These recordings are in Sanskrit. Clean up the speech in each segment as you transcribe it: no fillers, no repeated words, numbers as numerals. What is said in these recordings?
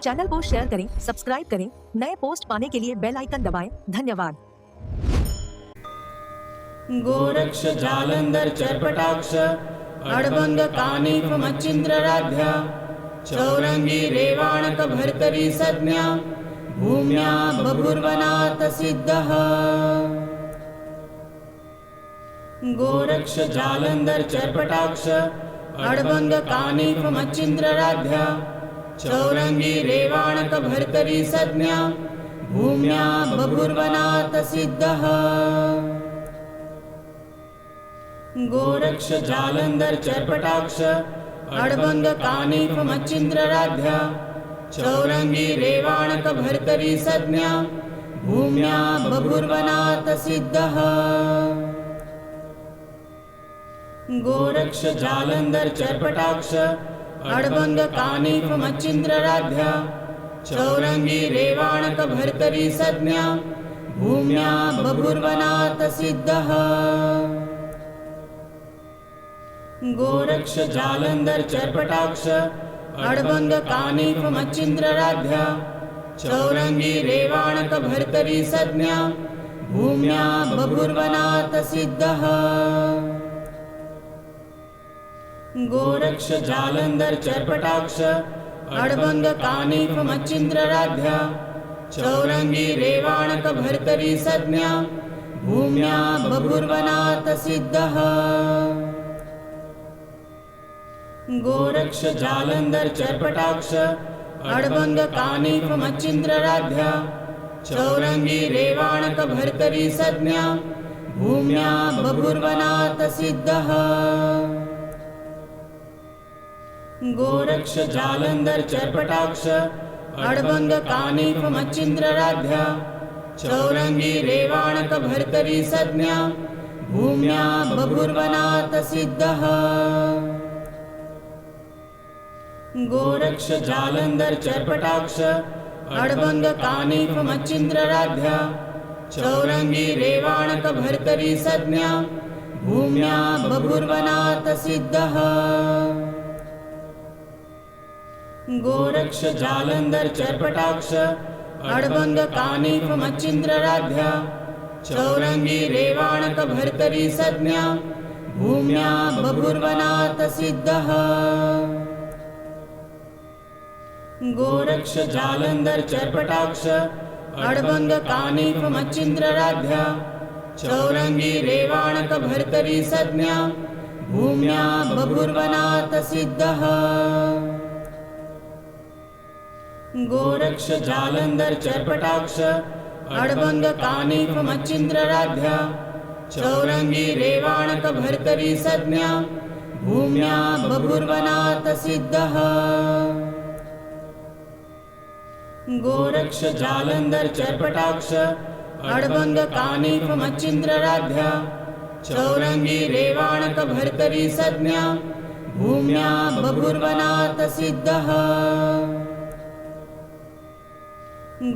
चैनल को शेयर करें, सब्सक्राइब करें, नए पोस्ट पाने के लिए बेल आइकन दबाएं। धन्यवाद। गोरक्ष जालंधर चर्पटाक्ष अड़बंग कानिक मच्छिंद्रराध्या चौरंगी रेवाणक भर्तरी संज्ञा भूम्या बभुर्वनाथ सिद्धः। गोरक्ष जालंधर चर्पटाक्ष अड़बंग कानिक मच्छिंद्रराध्या चौरंगी रेवाणक भर्तरी संज्ञा भूम्या बभुर्वनाथ सिद्धः। गोरक्ष जालंधर चर्पटाक्ष अड़बंग कानिक मच्छिंद्रराध्या चौरंगी रेवाणक भर्तरी संज्ञा भूम्या बभुर्वनाथ सिद्धः। गोरक्ष जालंधर चर्पटाक्ष अड़बंग कानिक मच्छिंद्रराध्या चौरंगी रेवाणक भर्तरी संज्ञा भूम्या बभुर्वनाथ सिद्धः। गोरक्ष जालंधर चर्पटाक्ष अड़बंग कानिक मच्छिंद्रराध्या चौरंगी रेवाणक भर्तरी संज्ञा भूम्या बभुर्वनाथ सिद्धः। गोरक्ष जालंधर चर्पटाक्ष अड़बंग कानिक मच्छिंद्रराध्या चौरंगी रेवाणक भर्तरी संज्ञा भूम्या बभुर्वनाथ सिद्धः। गोरक्ष जालंधर चर्पटाक्ष अड़बंग कानिक मच्छिंद्रराध्या चौरंगी रेवाणक भर्तरी संज्ञा भूम्या बभुर्वनाथ सिद्धः। गोरक्ष जालंधर चर्पटाक्ष अड़बंग कानिक मच्छिंद्रराध्या चौरंगी रेवाणक भर्तरी संज्ञा भूम्या बभुर्वनाथ सिद्धः। गोरक्ष जालंधर चर्पटाक्ष अड़बंग कानिक मच्छिंद्रराध्या चौरंगी रेवाणक भर्तरी संज्ञा भूम्या बभुर्वनाथ सिद्धः। गोरक्ष जालंधर चर्पटाक्ष अड़बंग कानिक मच्छिंद्रराध्या चौरंगी रेवाणक भर्तरी संज्ञा भूम्या बभुर्वनाथ सिद्धः। गोरक्ष जालंधर चर्पटाक्ष अड़बंग कानिक मच्छिंद्रराध्या चौरंगी रेवाणक भर्तरी संज्ञा भूम्या बभुर्वनाथ सिद्धः। गोरक्ष जालंधर चर्पटाक्ष अड़बंग कानिक मच्छिंद्रराध्या चौरंगी रेवाणक भर्तरी संज्ञा भूम्या बभुर्वनाथ सिद्धः। गोरक्ष जालंधर चर्पटाक्ष अड़बंग कानिक मच्छिंद्रराध्या चौरंगी रेवाणक भर्तरी संज्ञा भूम्या बभुर्वनाथ सिद्धः।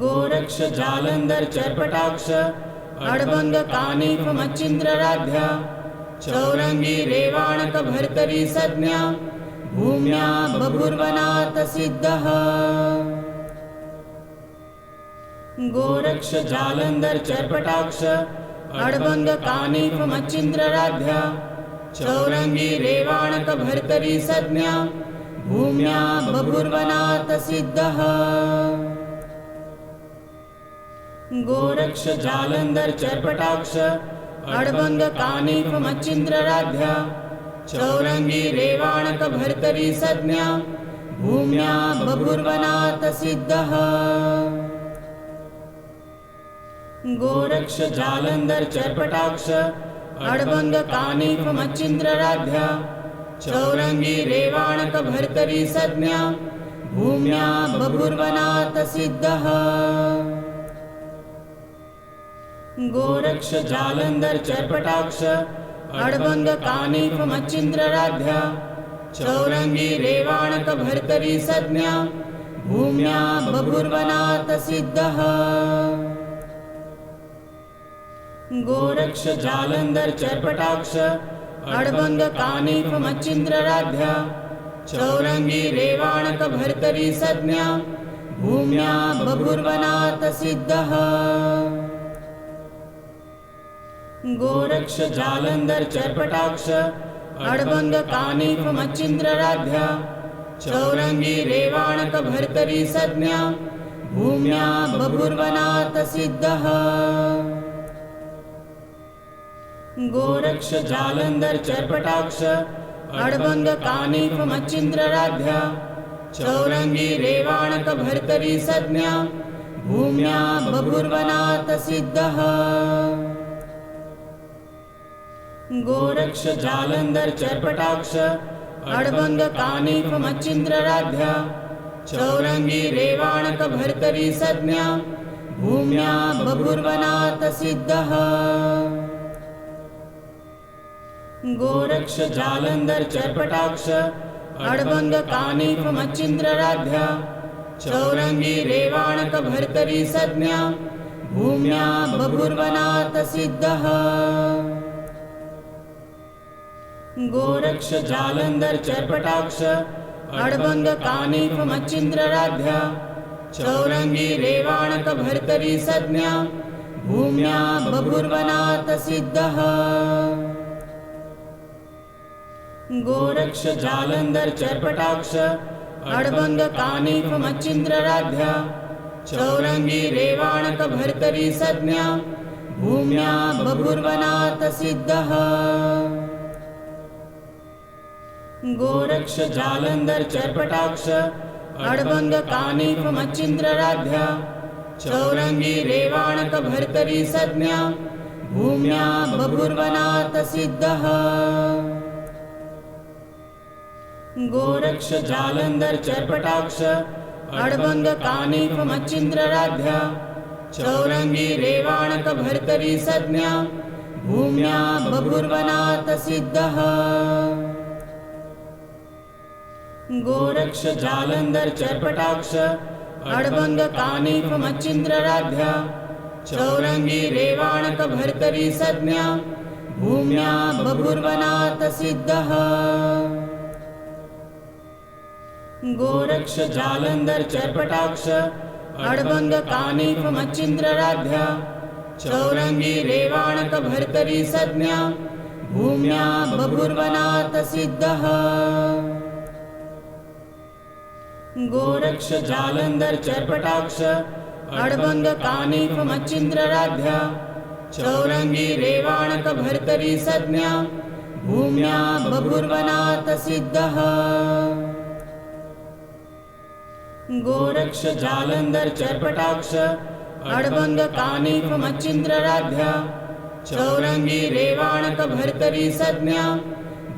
गोरक्ष जालंधर चर्पटाक्ष अड़बंग कानिक मच्छिंद्रराध्या चौरंगी रेवाणक भर्तरी संज्ञा भूम्या बभुर्वनाथ सिद्धः। गोरक्ष जालंधर चर्पटाक्ष अड़बंग कानिक मच्छिंद्रराध्या चौरंगी रेवाणक भर्तरी संज्ञा भूम्या बभुर्वनाथ सिद्धः। गोरक्ष जालंधर चर्पटाक्ष अड़बंग कानिक मच्छिंद्रराध्या चौरंगी रेवाणक भर्तरी संज्ञा भूम्या बभुर्वनाथ सिद्धः। गोरक्ष जालंधर चर्पटाक्ष अड़बंग कानिक मच्छिंद्रराध्या चौरंगी रेवाणक भर्तरी संज्ञा भूम्या बभुर्वनाथ सिद्धः। गोरक्ष जालंधर चर्पटाक्ष अड़बंग कानिक मच्छिंद्रराध्या चौरंगी रेवाणक भर्तरी संज्ञा भूम्या बभुर्वनाथ सिद्धः। गोरक्ष जालंधर चर्पटाक्ष अड़बंग कानिक मच्छिंद्रराध्या चौरंगी रेवाणक भर्तरी संज्ञा भूम्या बभूर्वनाथ सिद्धः। गोरक्ष जालंधर चर्पटाक्ष अडभंग कानिफ मच्छिंद्रराध्या चौरंगी रेवाणक भर्तरी संज्ञा भूम्या बभूर्वनाथ सिद्धः। गोरक्ष जालंधर चर्पटाक्ष अडभंग कानिफ मच्छिंद्रराध्या चौरंगी रेवाणक भर्तरी संज्ञा भूम्या बभूर्वनाथ सिद्धः। गोरक्ष जालंधर चर्पटाक्ष अडभंग कानिफ मच्छिंद्रराध्या चौरंगी रेवाणक भर्तरी संज्ञा भूम्या बभूर्वनाथ सिद्धः। गोरक्ष जालंधर चर्पटाक्ष अडभंग कानिफ मच्छिंद्रराध्या चौरंगी रेवाणक भर्तरी संज्ञा भूम्या बभूर्वनाथ सिद्धः। गोरक्ष जालंधर चर्पटाक्ष अडभंग कानिफ मच्छिंद्रराध्या चौरंगी रेवाणक भर्तरी संज्ञा भूम्या बभूर्वनाथ सिद्धः। गोरक्ष जालंधर चर्पटाक्ष अडभंग कानिफ मच्छिंद्रराध्या चौरंगी रेवाणक भर्तरी संज्ञा भूम्या बभूर्वनाथ सिद्धः। गोरक्ष जालंधर चर्पटाक्ष अडभंग कानिफ मच्छिंद्रराध्या चौरंगी रेवाणक भर्तरी संज्ञा भूम्या बभूर्वनाथ सिद्धः। गोरक्ष जालंधर चर्पटाक्ष अडभंग कानिफ मच्छिंद्रराध्या चौरंगी रेवाणक भर्तरी संज्ञा भूम्या बभूर्वनाथ सिद्धः। गोरक्ष जालंधर चर्पटाक्ष अडभंग कानिफ मच्छिंद्रराध्या चौरंगी रेवाणक भर्तरी संज्ञा भूम्या बभूर्वनाथ सिद्धः। गोरक्ष जालंधर चर्पटाक्ष अडभंग कानिफ मच्छिंद्रराध्या चौरंगी रेवाणक भर्तरी संज्ञा भूम्या बभूर्वनाथ सिद्धः। गोरक्ष जालंधर चर्पटाक्ष अडभंग कानिफ मच्छिंद्रराध्या चौरंगी रेवाणक भर्तरी संज्ञा भूम्या बभूर्वनाथ सिद्धः। गोरक्ष जालंधर चर्पटाक्ष अडभंग कानिफ मच्छिंद्रराध्या चौरंगी रेवाणक भर्तरी संज्ञा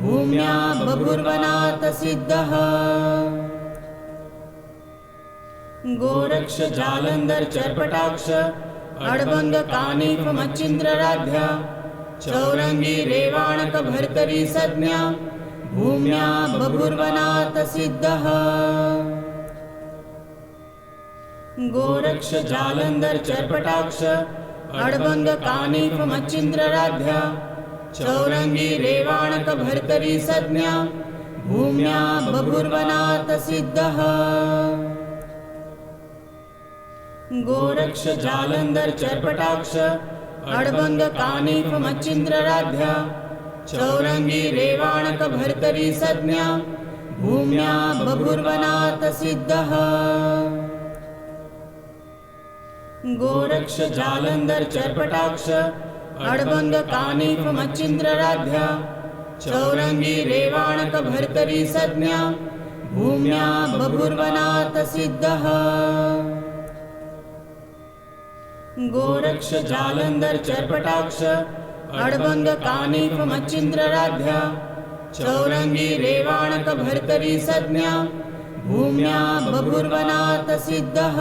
भूम्या बभूर्वनाथ सिद्धः। गोरक्ष जालंधर चर्पटाक्ष अडभंग कानिफ मच्छिंद्रराध्या चौरंगी रेवाणक भर्तरी संज्ञा भूम्या बभूर्वनाथ सिद्धः। गोरक्ष जालंधर चर्पटाक्ष अडभंग कानिफ मच्छिंद्रराध्या चौरंगी रेवाणक भर्तरी संज्ञा भूम्या बभूर्वनाथ सिद्धः। गोरक्ष जालंधर चर्पटाक्ष अडभंग कानिफ मच्छिंद्रराध्या चौरंगी रेवाणक भर्तरी संज्ञा भूम्या बभूर्वनाथ सिद्धः। गोरक्ष जालंधर चर्पटाक्ष अडभंग कानिफ मच्छिंद्रराध्या चौरंगी रेवाणक भर्तरी संज्ञा भूम्या बभूर्वनाथ सिद्धः। गोरक्ष जालंधर चर्पटाक्ष अडभंग कानिफ मच्छिंद्रराध्या चौरंगी रेवाणक भर्तरी संज्ञा भूम्या बभूर्वनाथ सिद्धः।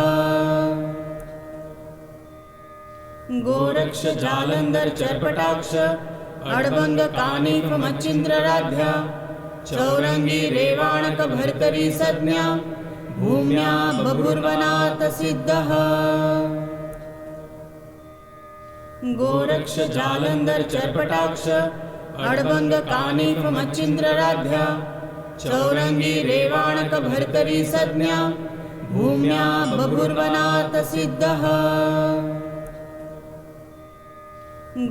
गोरक्ष जालंधर चर्पटाक्ष अडभंग कानिफ मच्छिंद्रराध्या चौरंगी रेवाणक भर्तरी संज्ञा भूम्या बभूर्वनाथ सिद्धः। गोरक्ष जालंधर चर्पटाक्ष अडभंग कानिफ मच्छिंद्रराध्या चौरंगी रेवाणक भर्तरी संज्ञा भूम्या बभूर्वनाथ सिद्धः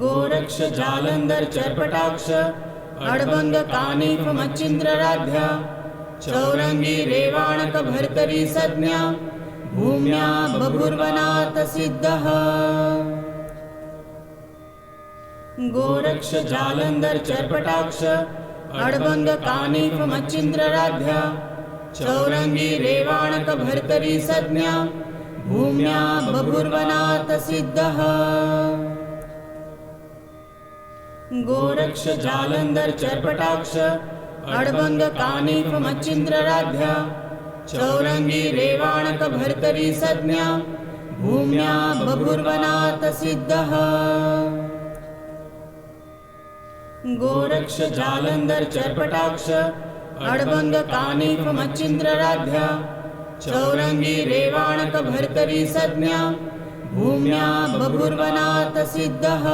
गोरक्ष जालंधर चर्पटाक्ष अडबंग कानिफ मच्छिंद्रराध्या चौरंगी रेवाणक भर्तरी संज्ञा भूम्या बभूर्वनाथ सिद्धः गोरक्ष जालंधर चर्पटाक्ष अडबंग कानिफ मच्छिंद्रराध्या चौरंगी रेवाणक भर्तरी संज्ञा भूम्या बभूर्वनाथ सिद्धः गोरक्ष जालंधर चर्पटाक्ष अडबंग कानिफ मच्छिंद्रराध्या चौरंगी रेवाणक भर्तरी संज्ञा भूम्या बभूर्वनाथ सिद्धः गोरक्ष जालंधर चर्पटाक्ष अडबंग कानिफ मच्छिंद्रराध्या चौरंगी रेवाणक भर्तरी संज्ञा भूम्या बभूर्वनाथ सिद्धः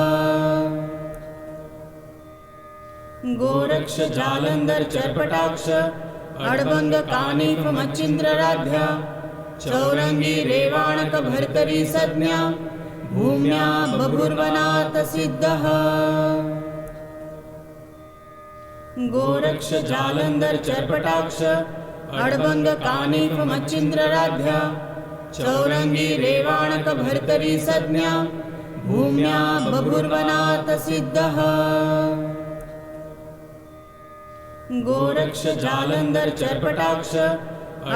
गोरक्ष जालंधर चर्पटाक्ष अडबंग कानिफ मच्छिंद्रराध्या चौरंगी रेवाणक भर्तरी संज्ञा भूम्या बभूर्वनाथ सिद्धः गोरक्ष जालंधर चर्पटाक्ष अडबंग कानिफ मच्छिंद्रराध्या चौरंगी रेवाणक भर्तरी संज्ञा भूम्या बभूर्वनाथ सिद्धः गोरक्ष जालंधर चर्पटाक्ष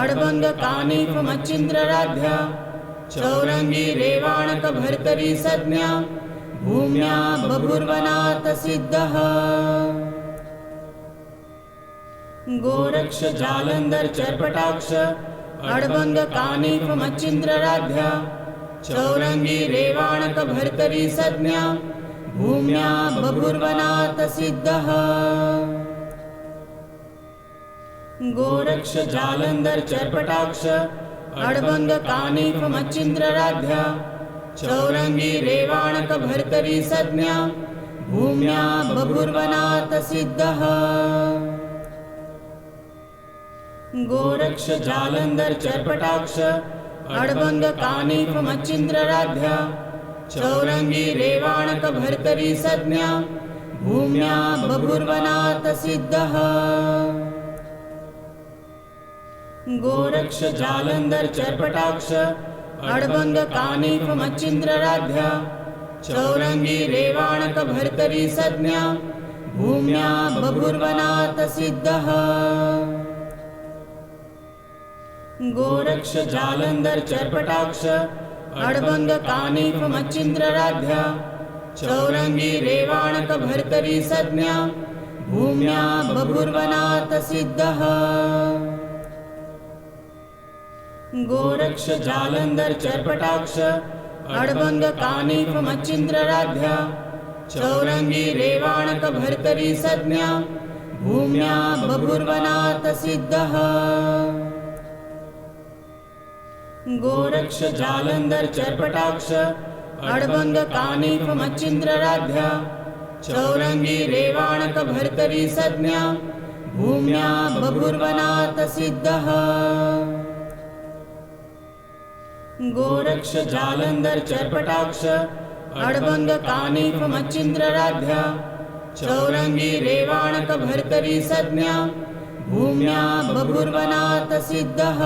अडबंग कानिफ मच्छिंद्रराध्या चौरंगी रेवाणक भर्तरी संज्ञा भूम्या बभूर्वनाथ सिद्धः गोरक्ष जालंधर चर्पटाक्ष अडबंग कानिफ मच्छिंद्रराध्या चौरंगी रेवाणक भर्तरी संज्ञा भूम्या बभूर्वनाथ सिद्धः गोरक्ष जालंधर चर्पटाक्ष अडबंग कानिफ मच्छिंद्रराध्या चौरंगी रेवाणक भर्तरी संज्ञा भूम्या बभूर्वनाथ सिद्धः गोरक्ष जालंधर चर्पटाक्ष अडबंग कानिफ मच्छिंद्रराध्या चौरंगी रेवाणक भर्तरी संज्ञा भूम्या बभूर्वनाथ सिद्धः गोरक्ष जालंधर चर्पटाक्ष अडबंग कानिफ मच्छिंद्रराध्या चौरंगी रेवाणक भर्तरी संज्ञा भूम्या बभूर्वनाथ सिद्धः गोरक्ष जालंधर चर्पटाक्ष अडबंग कानिफ मच्छिंद्रराध्या चौरंगी रेवाणक भर्तरी संज्ञा भूम्या बभूर्वनाथ सिद्धः गोरक्ष जालंधर चर्पटाक्ष अडबंग कानिफ मच्छिंद्रराध्या चौरंगी रेवाणक भर्तरी संज्ञा भूम्या बभूर्वनाथ सिद्धः गोरक्ष जालंधर चर्पटाक्ष अडबंग कानिफ मच्छिंद्रराध्या चौरंगी रेवाणक भर्तरी संज्ञा भूम्या बभूर्वनाथ सिद्धः गोरक्ष जालंधर चर्पटाक्ष अडबंग कानिफ मच्छिंद्रराध्या चौरंगी रेवाणक भर्तरी संज्ञा भूम्या बभूर्वनाथ सिद्धः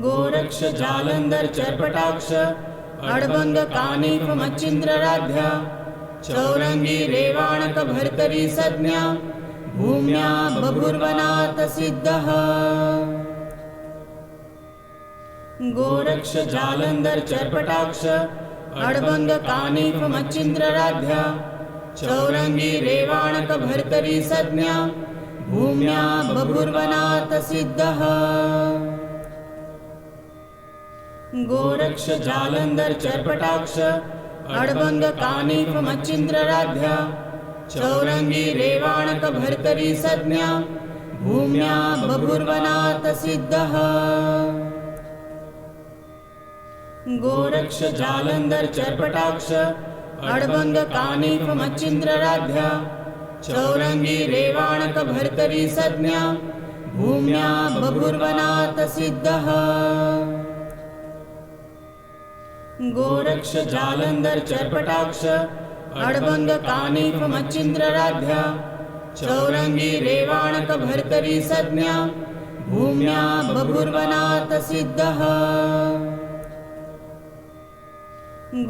गोरक्ष जालंधर चर्पटाक्ष अडबंग कानिफ मच्छिंद्रराध्या चौरंगी रेवाणक भर्तरी संज्ञा भूम्या बभूर्वनाथ सिद्धः गोरक्ष जालंधर चर्पटाक्ष अडबंग कानिफ मच्छिंद्रराध्या चौरंगी रेवाणक भर्तरी संज्ञा भूम्या बभूर्वनाथ सिद्धः गोरक्ष जालंधर चर्पटाक्ष अडबंग कानिफ मच्छिंद्रराध्या चौरंगी रेवाणक भर्तरी संज्ञा भूम्या बभूर्वनाथ सिद्धः गोरक्ष जालंधर चर्पटाक्ष अडबंग कानिफ मच्छिंद्रराध्या चौरंगी रेवाणक भर्तरी संज्ञा भूम्या बभूर्वनाथ सिद्धः। गोरक्ष जालंधर चर्पटाक्ष अडबंग कानिफ मच्छिंद्रराध्या चौरंगी रेवाणक भर्तरी संज्ञा भूम्या बभूर्वनाथ सिद्धः।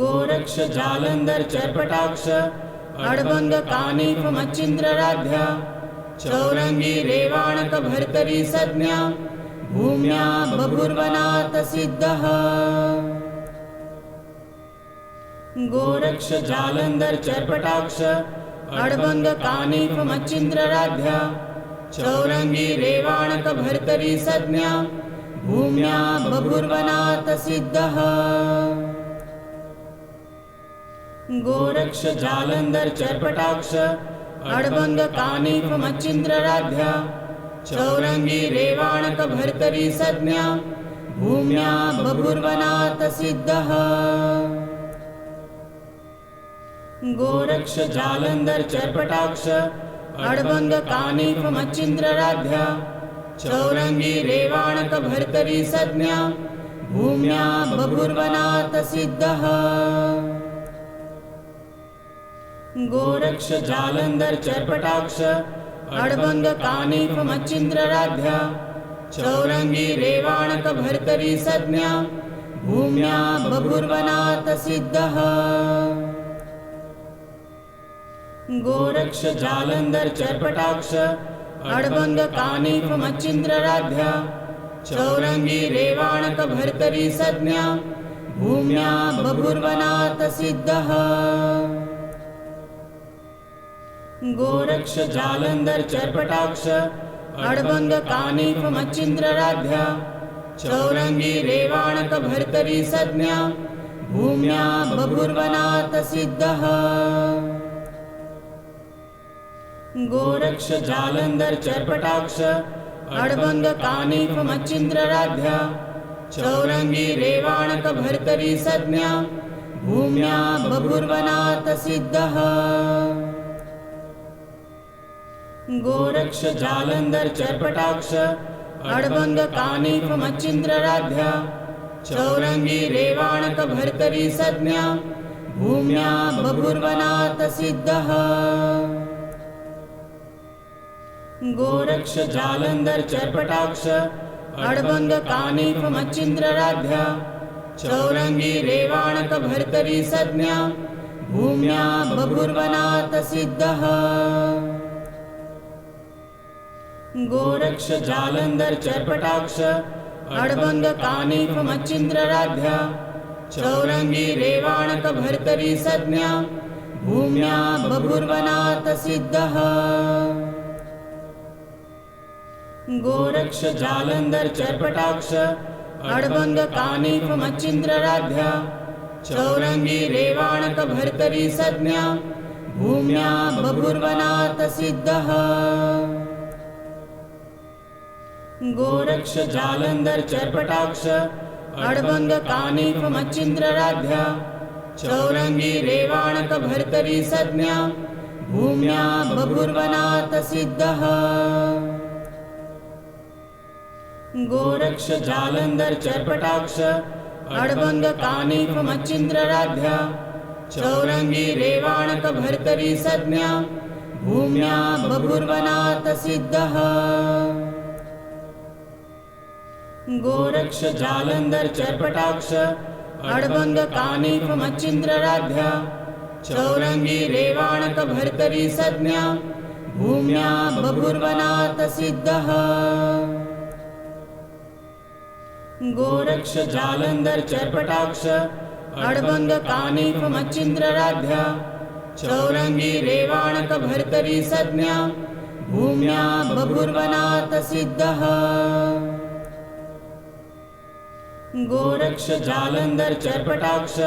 गोरक्ष जालंधर चर्पटाक्ष अडबंग कानिफ मच्छिंद्रराध्या चौरंगी रेवाणक भर्तरी संज्ञा भूम्या बभूर्वनाथ सिद्धः। गोरक्ष जालंधर चर्पटाक्ष अडबंग कानिफ मच्छिंद्रराध्या चौरंगी रेवाणक भर्तरी संज्ञा भूम्या बभूर्वनाथ सिद्धः। गोरक्ष जालंधर चर्पटाक्ष अडबंग कानिफ मच्छिंद्रराध्या चौरंगी रेवाणक भर्तरी संज्ञा भूम्या बभूर्वनाथ सिद्धः। गोरक्ष जालंधर चर्पटाक्ष अडबंग कानिफ मच्छिंद्रराध्या चौरंगी रेवाणक भर्तरी संज्ञा भूम्या बभूर्वनाथ सिद्धः। गोरक्ष जालंधर चर्पटाक्ष अडबंग कानिफ मच्छिंद्रराध्या चौरंगी रेवाणक भर्तरी संज्ञा भूम्या बभूर्वनाथ सिद्धः। गोरक्ष जालंधर चर्पटाक्ष अडबंग कानिफ मच्छिंद्रराध्या चौरंगी रेवाणक भर्तरी संज्ञा भूम्या बभूर्वनाथ सिद्धः। गोरक्ष जालंधर चर्पटाक्ष अडबंग कानिफ मच्छिंद्रराध्या चौरंगी रेवाणक भर्तरी संज्ञा भूम्या बभूर्वनाथ सिद्धः। गोरक्ष जालंधर चर्पटाक्ष अडबंग कानिफ मच्छिंद्रराध्या चौरंगी रेवाणक भर्तरी संज्ञा भूम्या बभूर्वनाथ सिद्धः। गोरक्ष जालंधर चर्पटाक्ष अडबंग कानिफ मच्छिंद्रराध्या चौरंगी रेवाणक भर्तरी संज्ञा भूम्या बभूर्वनाथ सिद्धः। गोरक्ष जालंधर चर्पटाक्ष अडबंग कानिफ मच्छिंद्रराध्या चौरंगी रेवाणक भर्तरी संज्ञा भूम्या बभूर्वनाथ सिद्धः। गोरक्ष जालंधर चर्पटाक्ष अडबंग कानिफ मच्छिंद्रराध्या चौरंगी रेवाणक भर्तरी संज्ञा भूम्या बभूर्वनाथ सिद्धः। गोरक्ष जालंधर चर्पटाक्ष अडबंग कानिफ मच्छिंद्रराध्या चौरंगी रेवाणक भर्तरी संज्ञा भूम्या बभूर्वनाथ सिद्धः। गोरक्ष जालंधर चर्पटाक्ष अडबंग कानिफ मच्छिंद्रराध्या चौरंगी रेवाणक भर्तरी संज्ञा भूम्या बभूर्वनाथ सिद्धः। गोरक्ष जालंधर चर्पटाक्ष अडबंग कानिफ मच्छिंद्रराध्या चौरंगी रेवाणक भर्तरी संज्ञा भूम्या बभूर्वनाथ सिद्धः। गोरक्ष जालंधर चर्पटाक्ष अडबंग कानिफ मच्छिंद्रराध्या चौरंगी रेवाणक भर्तरी संज्ञा भूम्या बभूर्वनाथ सिद्धः। गोरक्ष जालंधर चर्पटाक्ष अडबंग कानिफ मच्छिंद्रराध्या चौरंगी रेवाणक भर्तरी संज्ञा भूम्या बभूर्वनाथ सिद्धः। गोरक्ष जालंधर चर्पटाक्ष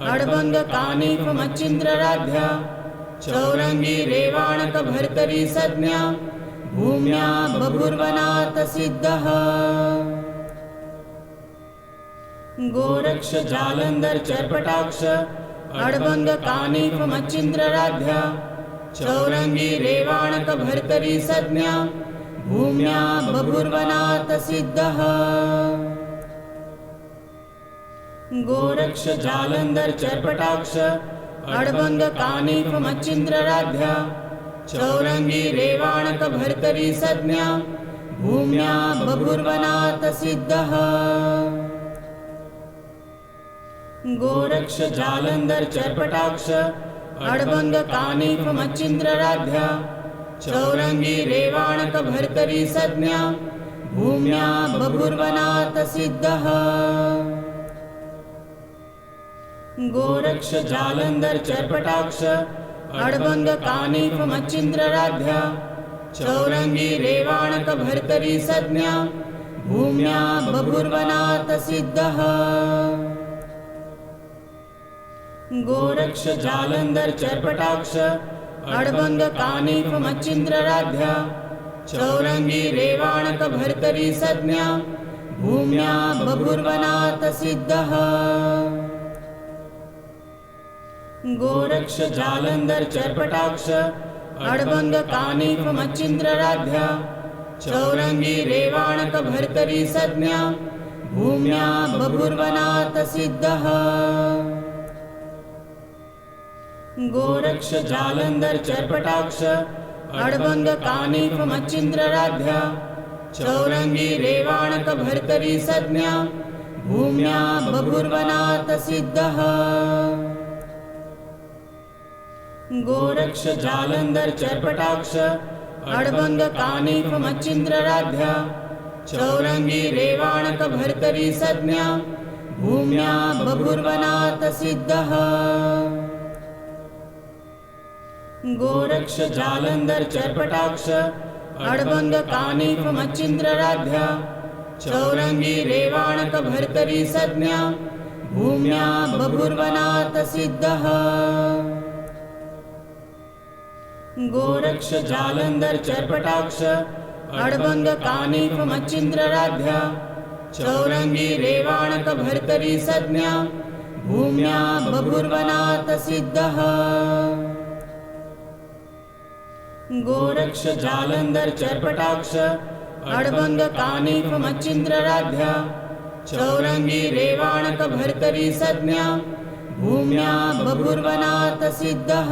अडबंग कानिफ मच्छिंद्रराध्या चौरंगी रेवाणक भर्तरी संज्ञा भूम्या बभूर्वनाथ सिद्धः। गोरक्ष जालंधर चर्पटाक्ष अडबंग कानिफ मच्छिंद्रराध्या चौरंगी रेवाणक भर्तरी संज्ञा भूम्या बभूर्वनाथ सिद्धः गोरक्ष जालंधर चर्पटाक्ष अडबंग कानिफ मच्छिंद्रराध्या चौरंगी रेवाणक भर्तरी संज्ञा भूम्या बभूर्वनाथ सिद्धः गोरक्ष जालंधर चर्पटाक्ष अडबंग कानिफ मच्छिंद्रराध्या चौरंगी रेवाणक भर्तरी संज्ञा भूम्या बभूर्वनाथ सिद्धः गोरक्ष जालंधर चर्पटाक्ष अडबंग कानिफ मच्छिंद्रराध्या चौरंगी रेवाणक भर्तरी संज्ञा भूम्या बभूर्वनाथ सिद्धः गोरक्ष जालंधर चर्पटाक्ष अडबंग कानिफ मच्छिंद्रराध्या चौरंगी रेवाणक भर्तरी संज्ञा भूम्या बभूर्वनाथ सिद्धः गोरक्ष जालंधर चर्पटाक्ष अडबंग कानिफ मच्छिंद्रराध्या चौरंगी रेवाणक भर्तरी संज्ञा भूम्या बभूर्वनाथ सिद्धः गोरक्ष जालंधर चर्पटाक्ष अडबंग कानिफ मच्छिंद्रराध्या चौरंगी रेवाणक भर्तरी संज्ञा भूम्या बभूर्वनाथ सिद्धः गोरक्ष जालंधर चर्पटाक्ष अडबंग कानिफ मच्छिंद्रराध्या चौरंगी रेवाणक भर्तरी संज्ञा भूम्या बभूर्वनाथ सिद्धः गोरक्ष जालंधर चर्पटाक्ष अडबंग कानिफ मच्छिंद्रराध्या चौरंगी रेवाणक भर्तरी संज्ञा भूम्या बभूर्वनाथ सिद्धः गोरक्ष जालंधर चर्पटाक्ष अडबंग कानिफ मच्छिंद्रराध्या चौरंगी रेवाणक भर्तरी संज्ञा भूम्या बभूर्वनाथ सिद्धः गोरक्ष जालंधर चर्पटाक्ष अडबंग कानिफ मच्छिंद्रराध्या चौरंगी रेवाणक भर्तरी संज्ञा भूम्या बभूर्वनाथ सिद्धः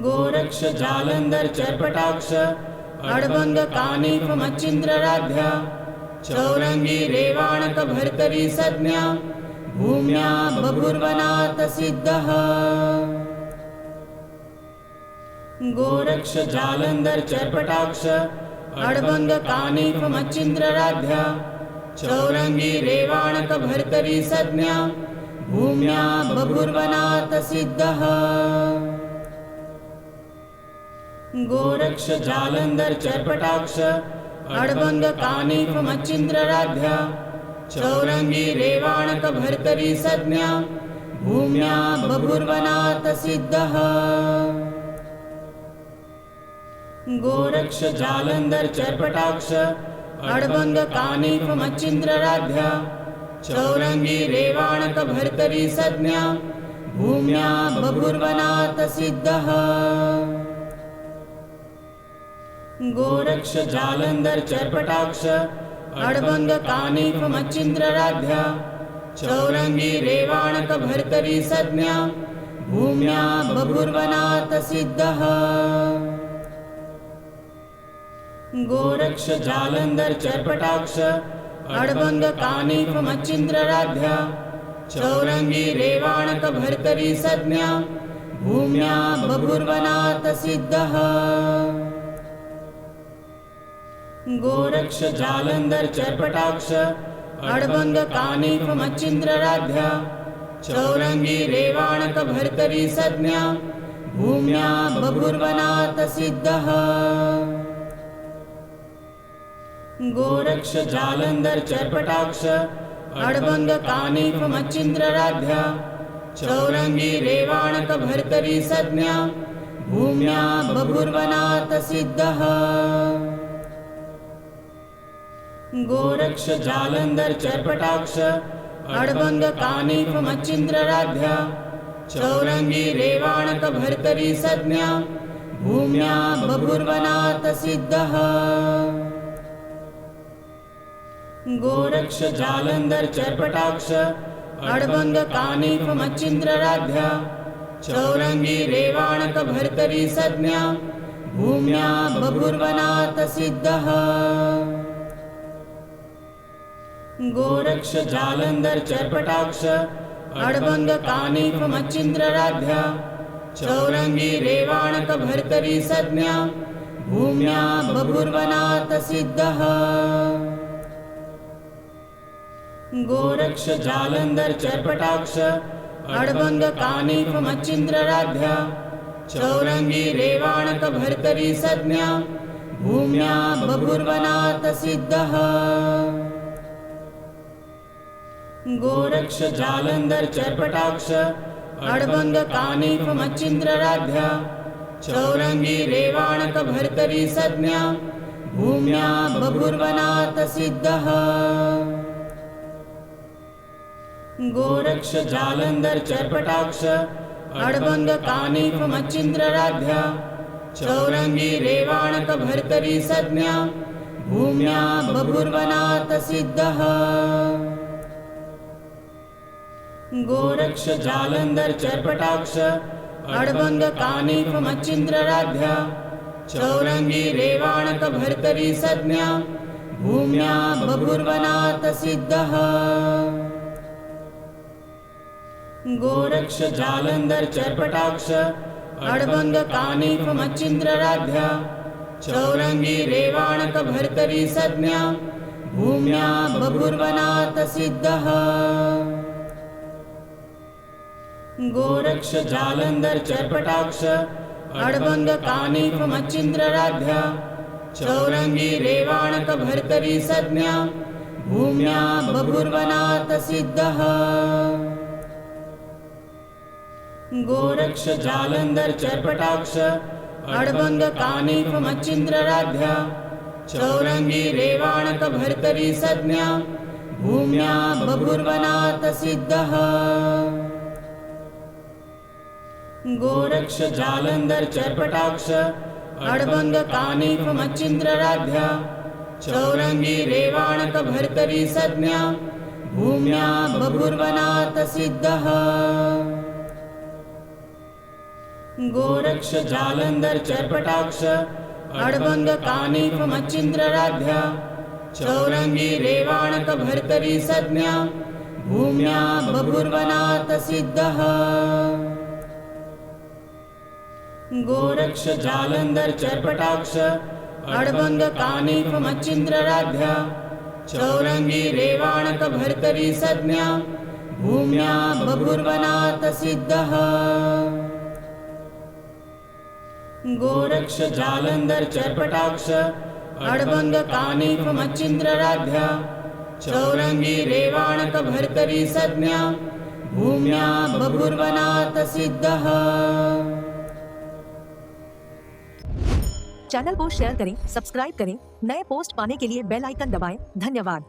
गोरक्ष जालंधर चर्पटाक्ष अडबंग कानिफ मच्छिंद्रराध्या चौरंगी रेवाणक भर्तरी संज्ञा भूम्या बभूर्वनाथ सिद्धः गोरक्ष जालंधर चर्पटाक्ष अडबंग कानिफ मच्छिंद्रराध्या चौरंगी रेवाणक भर्तरी संज्ञा भूम्या बभूर्वनाथ सिद्धः गोरक्ष जालंधर चर्पटाक्ष अडबंग कानिफ मच्छिंद्रराध्या चौरंगी रेवाणक भर्तरी संज्ञा भूम्या बभूर्वनाथ सिद्धः गोरक्ष जालंधर चर्पटाक्ष अडबंग कानिफ मच्छिंद्रराध्या चौरंगी रेवाणक भर्तरी संज्ञा भूम्या बभूर्वनाथ सिद्धः गोरक्ष जालंधर चर्पटाक्ष अडबंग कानिफ मच्छिंद्रराध्या चौरंगी रेवाणक भर्तरी संज्ञा भूम्या बभूर्वनाथ सिद्धः गोरक्ष जालंधर चर्पटाक्ष अडबंग कानिफ मच्छिंद्रराध्या चौरंगी रेवाणक भर्तरी संज्ञा भूम्या बभूर्वनाथ सिद्धः गोरक्ष जालंधर चर्पटाक्ष अडबंग कानिफ मच्छिंद्रराध्या चौरंगी रेवाणक भर्तरी संज्ञा भूम्या बभूर्वनाथ सिद्धः गोरक्ष जालंधर चर्पटाक्ष अडबंग कानिफ मच्छिंद्रराध्या चौरंगी रेवाणक भर्तरी संज्ञा भूम्या बभूर्वनाथ सिद्धः गोरक्ष जालंधर चर्पटाक्ष अडबंग कानिफ मच्छिंद्रराध्या चौरंगी रेवाणक भर्तरी संज्ञा भूम्या बभूर्वनाथ सिद्धः गोरक्ष जालंधर चर्पटाक्ष अड़बंग कानिफ मच्छिंद्रराध्या चौरंगी रेवाणक भर्तरी संज्ञा भूम्या बभूर्वनाथ सिद्धः गोरक्ष जालंधर चर्पटाक्ष अड़बंग कानिफ मच्छिंद्रराध्या चौरंगी रेवाणक भर्तरी संज्ञा भूम्या बभूर्वनाथ सिद्धः गोरक्ष जालंधर चर्पटाक्ष अड़बंग कानिफ मच्छिंद्रराध्या चौरंगी रेवाणक भर्तरी संज्ञा भूम्या बभूर्वनाथ सिद्धः गोरक्ष जालंधर चर्पटाक्ष अड़बंग कानिफ मच्छिंद्रराध्या चौरंगी रेवाणक भर्तरी संज्ञा भूम्या बभूर्वनाथ सिद्धः गोरक्ष जालंधर चर्पटाक्ष अड़बंग कानिफ मच्छिंद्रराध्या चौरंगी रेवाणक भर्तरी संज्ञा भूम्या बभूर्वनाथ सिद्धः गोरक्ष जालंधर चर्पटाक्ष अड़बंग कानिफ मच्छिंद्रराध्या चौरंगी रेवाणक भर्तरी संज्ञा भूम्या बभूर्वनाथ सिद्धः गोरक्ष जालंधर चर्पटाक्ष अड़बंग कानिफ मच्छिंद्रराध्या चौरंगी रेवाणक भर्तरी संज्ञा भूम्या बभूर्वनाथ सिद्धः गोरक्ष जालंधर चर्पटाक्ष अड़बंग कानिफ मच्छिंद्रराध्या चौरंगी रेवाणक भर्तरी संज्ञा भूम्या बभूर्वनाथ सिद्धः गोरक्ष जालंधर चर्पटाक्ष अड़बंग कानिफ मच्छिंद्रराध्या चौरंगी रेवाणक भर्तरी संज्ञा भूम्या बभूर्वनाथ सिद्धः गोरक्ष जालंधर चर्पटाक्ष अड़बंग कानिफ मच्छिंद्रराध्या चौरंगी रेवाणक भर्तरी संज्ञा भूम्या बभूर्वनाथ सिद्धः गोरक्ष जालंधर चर्पटाक्ष अड़बंग कानिफ मच्छिंद्रराध्या चौरंगी रेवाणक भर्तरी संज्ञा भूम्या बभूर्वनाथ सिद्धः गोरक्ष जालंधर चर्पटाक्ष अड़बंग कानिफ मच्छिंद्रराध्या चौरंगी रेवाणक भर्तरी संज्ञा भूम्या बभूर्वनाथ सिद्धः गोरक्ष जालंधर चर्पटाक्ष अड़बंग कानिफ मच्छिंद्रराध्या चौरंगी रेवाणक भर्तरी संज्ञा भूम्या बभूर्वनाथ सिद्धः चैनल को शेयर करें, सब्सक्राइब करें, नए पोस्ट पाने के लिए बेल आइकन दबाएं। धन्यवाद।